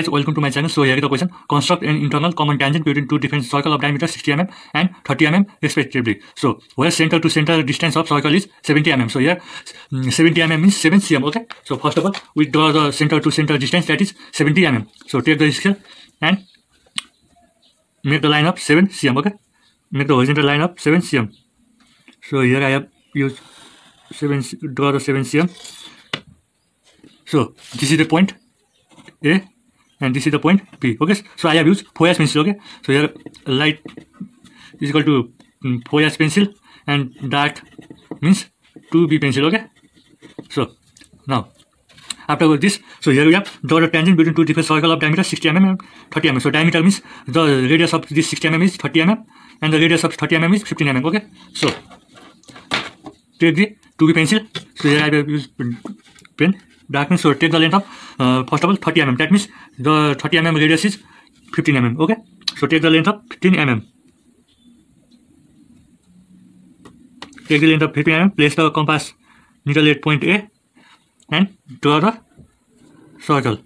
guys, welcome to my channel. So here is the question: construct an internal common tangent between two different circles of diameter 60 mm and 30 mm respectively. So where center to center distance of circle is 70 mm. So here 70 mm means 7 cm. Okay. So first of all, we draw the center to center distance, that is 70 mm. So take the scale and make the line of 7 cm. Okay. Make the horizontal line of 7 cm. So here I have used draw the 7 cm. So this is the point A and this is the point B. Okay, so I have used 4H pencil. Okay, so here light is equal to 4H pencil and dark means 2B pencil. Okay, so now after this, so here we have draw the tangent between two different circles of diameter 60 mm and 30 mm. So diameter means the radius of this 60 mm is 30 mm and the radius of 30 mm is 15 mm. Okay, so take the 2B pencil. So here I have used pen. Dark means, so take the length of first of all 30 mm. That means the 30 mm radius is 15 mm. Okay, so take the length of 15 mm. Take the length of 15 mm. Place the compass needle at point A and draw the circle.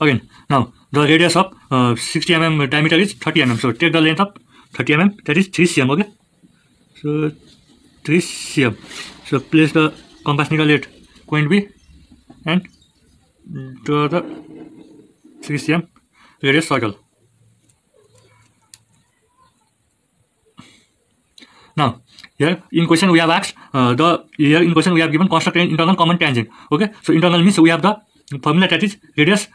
Again, now the radius of 60 mm diameter is 30 mm. So take the length of 30 mm. That is 3 cm. Okay, so 3 cm. So place the compass needle at point B and draw the 3 cm radius circle. Now here in question we have asked we have given construct an internal common tangent. Okay, so internal means we have the formula, that is radius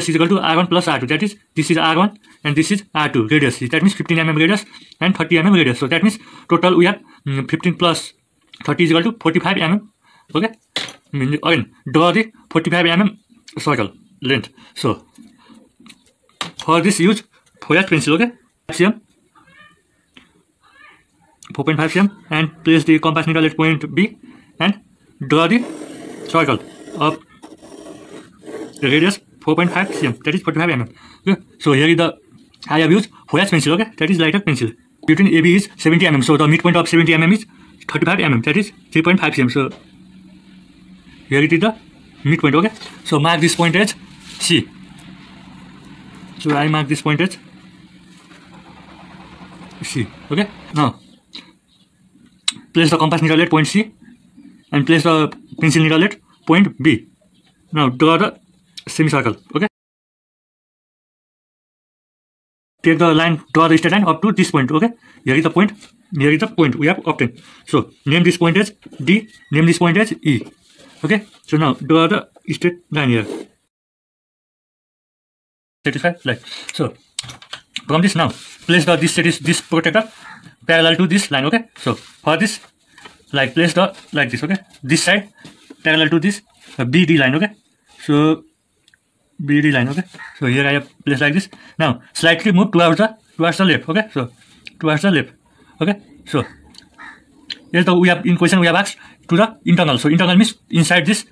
is equal to R1 plus R2. That is, this is R1 and this is R2 radius. That means 15 mm radius and 30 mm radius. So that means total we have 15 plus 30 is equal to 45 mm. Okay, again draw the 45 mm circle length. So for this use 4H pencil. Okay, 4.5 cm and place the compass needle at point B and draw the circle of radius 4.5 cm, that is 45 mm. Okay, so here is the I have used 4H pencil. Okay, that is lighter pencil. Between AB is 70 mm. So the midpoint of 70 mm is 35 mm, that is 3.5 cm. So here it is the midpoint. Okay, so mark this point as C. So I mark this point as C. Okay, now place the compass needle at point C and place the pencil needle at point B. Now draw the semicircle. Okay, take the line, draw the straight line up to this point. Okay, here is the point, here is the point we have obtained. So name this point as D, name this point as E. Okay, so now draw the straight line here. Satisfied? Like so. From this, now place the this protector parallel to this line. Okay, so for this, like place the like this. Okay, this side parallel to this BD line. Okay, so BD line. Okay, so here I have placed like this. Now slightly move towards the left. Okay, so towards the left. Okay, so here we have in question we have asked to the internal. So internal means inside this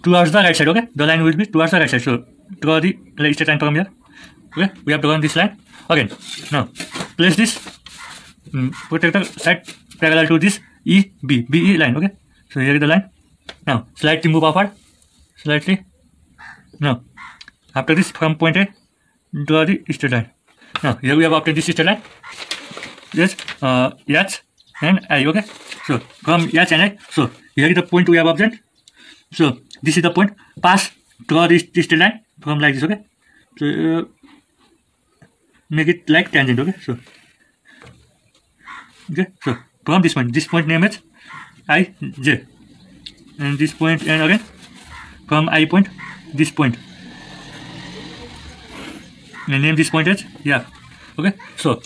towards the right side. Okay, the line will be towards the right side. So draw the straight line from here. Okay, we have drawn this line. Again, now place this protector side parallel to this BE line. Okay, so here is the line. Now slightly move upward, slightly. Now after this, from point A, draw the straight line. Now here we have obtained this straight line. Yes, H and I. Okay, so from H and I, so here is the point we have obtained. So this is the point. Pass, draw this straight line from like this. Okay, so make it like tangent. Okay, so from this point name it IJ, and this point, and again from I point, this point, and name this point as yeah. Okay, so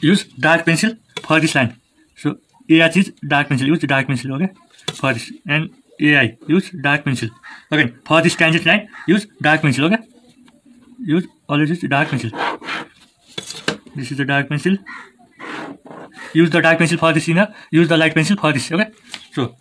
use dark pencil for this line. So AH is dark pencil, use dark pencil. Okay, for this, and AI use dark pencil. Again for this tangent line, use dark pencil. Okay, always use dark pencil. This is the dark pencil. Use the dark pencil for this inner, use the light pencil for this. Okay, so